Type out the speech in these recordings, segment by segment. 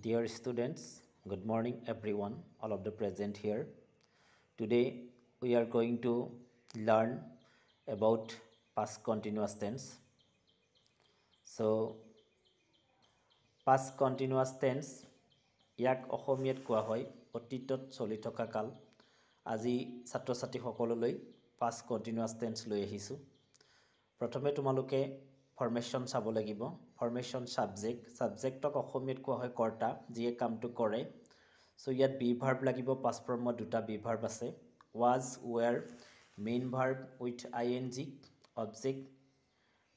Dear students, good morning everyone, all of the present here. Today we are going to learn about past continuous tense. So past continuous tense ইয়াক অসমীয়াত কোৱা হয় অতীতত চলি থকা কাল। আজি ছাত্ৰ ছাত্ৰী সকললৈ past continuous tense লৈ আহিছো। প্ৰথমে তোমালোকে ফৰ্মেশন চাব লাগিব। ফৰ্মেশন সাবজেক্ট সাবজেক্টক অসমীয়াত কোৱা হয় কৰ্তা যিয়ে কামটো কৰে। সো ইয়াত বি ভাৰ্ব লাগিব। পাষ্ট ফৰ্মত দুটা বি ভাৰ্ব আছে, was, were, main verb with ING, object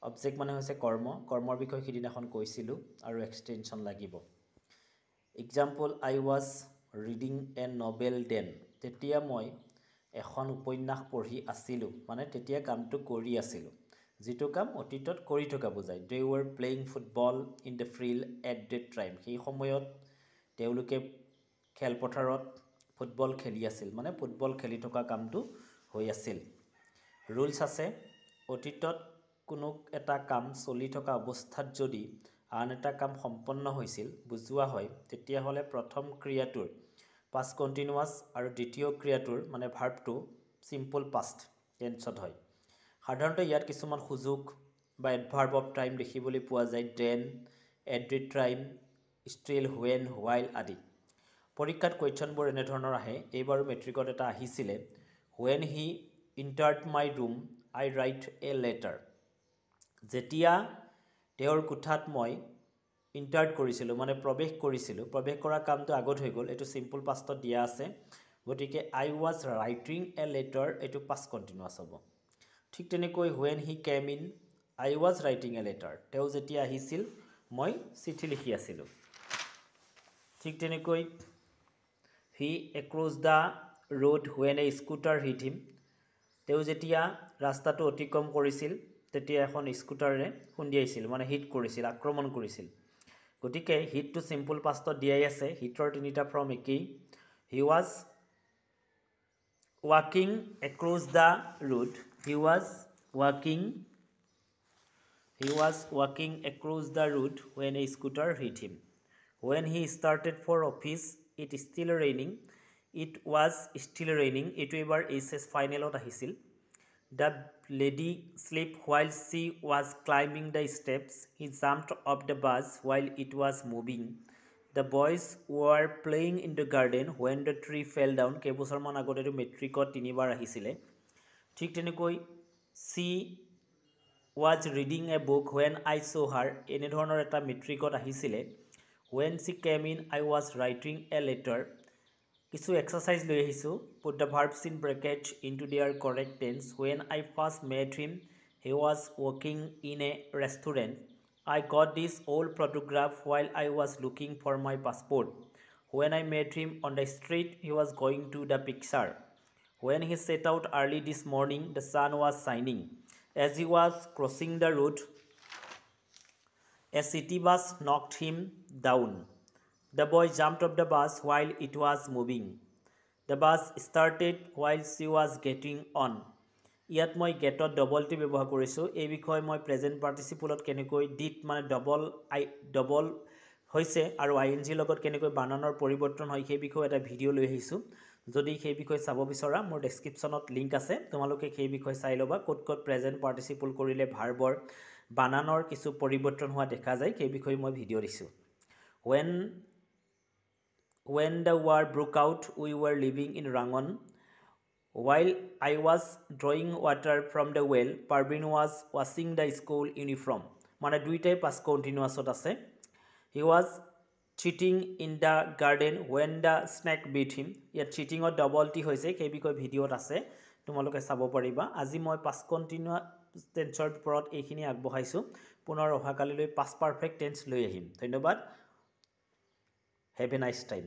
object মানে হৈছে কৰ্ম, কৰ্মৰ বিষয়ে সিদিনাখন কৈছিলোঁ, আৰু এক্সটেনশন লাগিব। Example, I was reading a novel then, তেতিয়া মই এখন উপন্যাস পঢ়ি আছিলোঁ, মানে তেতিয়া কামটো কৰি আছিলোঁ, যিটো কাম অতীতত কৰি থকা বুজায়। They were playing football in the field at that time, সেই সময়ত তেওঁলোকে খেলপথাৰত ফুটবল খেলি আছিল, মানে ফুটবল খেলি থকা কামটো হৈ আছিল। ৰুলছ আছে, অতীতত কোনো এটা কাম চলি থকা অৱস্থাত যদি আন এটা কাম সম্পন্ন হৈছিল বুজোৱা হয়, তেতিয়াহ'লে প্ৰথম ক্ৰিয়াটোৰ পাষ্ট কণ্টিনিউৱাছ আৰু দ্বিতীয় ক্ৰিয়াটোৰ মানে ভাৰ্বটো চিম্পল পাষ্ট টেন্সত হয়। সাধাৰণতে ইয়াত কিছুমান সুযোগ বা এডভাৰ্ব অফ টাইম দেখিবলৈ পোৱা যায়, then, at the time, still, when, while আদি। পৰীক্ষাত কুৱেশ্যনবোৰ এনেধৰণৰ আহে। এইবাৰো মেট্ৰিকত এটা আহিছিলে, when he entered my room I wrote a letter, যেতিয়া তেওঁৰ কোঠাত মই ইণ্টাৰ্ড কৰিছিলোঁ, মানে প্ৰৱেশ কৰিছিলোঁ, প্ৰৱেশ কৰা কামটো আগত হৈ গ'ল, এইটো চিম্পল পাষ্টত দিয়া আছে, গতিকে I was writing a letter এইটো পাষ্ট কণ্টিনিউৱাছ হ'ব। ঠিক তেনেকৈ when he came in I was writing a letter, তেওঁ যেতিয়া আহিছিল মই চিঠি লিখি আছিলোঁ। ঠিক তেনেকৈ he across the road when a scooter hit him, তেওঁ যেতিয়া ৰাস্তাটো অতিক্ৰম কৰিছিল তেতিয়া এখন স্কুটাৰে খুন্দিয়াইছিল, মানে হিট কৰিছিল, আক্ৰমণ কৰিছিল। গতিকে হিটটো চিম্পল পাষ্টত দিয়াই আছে, হিটৰ তিনিটা ফৰ্ম একেই। He was ৱাকিং across the road, he was ৱাকিং across the road when a scooter hit him. When he started for office it still raining, it was still raining, এইটো এবাৰ এইচএছ ফাইনেলত আহিছিল। The lady slip while Shi was climbing the steps, he jumped of the bus while it was moving, the boys war playing in the garden when the tree fail down, কেইবছৰমান আগতে এইটো মেট্ৰিকত তিনিবাৰ আহিছিলে। ঠিক তেনেকৈ she was reading a book when I saw' her, এনেধৰণৰ এটা মেট্ৰিকত আহিছিলে। When she came in I was writing a letter. কিছু এক্সাৰচাইজ লৈ আহিছোঁ। Put the verbs in bracket into their correct tense. When I first met him he was working in a restaurant. I got this old photograph while I was looking for my passport. When I met him on the street, he was going to the picture. When he set out early this morning, the sun was shining. As he was crossing the road, a city bus knocked him down. The boy jumped off the bus while it was moving. The bus started while she was getting on. ইয়াত মই গেটত double T ব্যৱহাৰ কৰিছোঁ। এই বিষয়ে মই present পাৰ্টিচিপলত কেনেকৈ ডিট মানে ডবল হৈছে আৰু আই এন জিৰ লগত কেনেকৈ বানানৰ পৰিৱৰ্তন হয় সেই বিষয়ে এটা ভিডিঅ' লৈ আহিছোঁ। যদি সেই বিষয়ে চাব বিচৰা মোৰ ডেছক্ৰিপশ্যনত লিংক আছে, তোমালোকে সেই বিষয়ে চাই ল'বা। ক'ত ক'ত প্ৰেজেণ্ট পাৰ্টিচিপল কৰিলে ভাৰ্বৰ বানানৰ কিছু পৰিৱৰ্তন হোৱা দেখা যায় সেই বিষয়ে মই ভিডিঅ' দিছোঁ। When the war broke out, we were living in Rangon. While I was drawing water from the well, Parvin was washing the school uniform. মানে দুইটাই পাষ্ট কণ্টিনিউৱাছত আছে। He was cheating in the garden when the snake bit him. ইয়াত চিটিঙত double T হৈছে, সেই বিষয়ে ভিডিঅ'ত আছে, তোমালোকে চাব পাৰিবা। আজি মই পাষ্ট কণ্টিনিউৱাছ টেন্সৰ ওপৰত এইখিনি আগবঢ়াইছোঁ। পুনৰ অহাকালিলৈ পাষ্ট পাৰফেক্ট টেন্স লৈ আহিম। ধন্যবাদ। Have a nice time.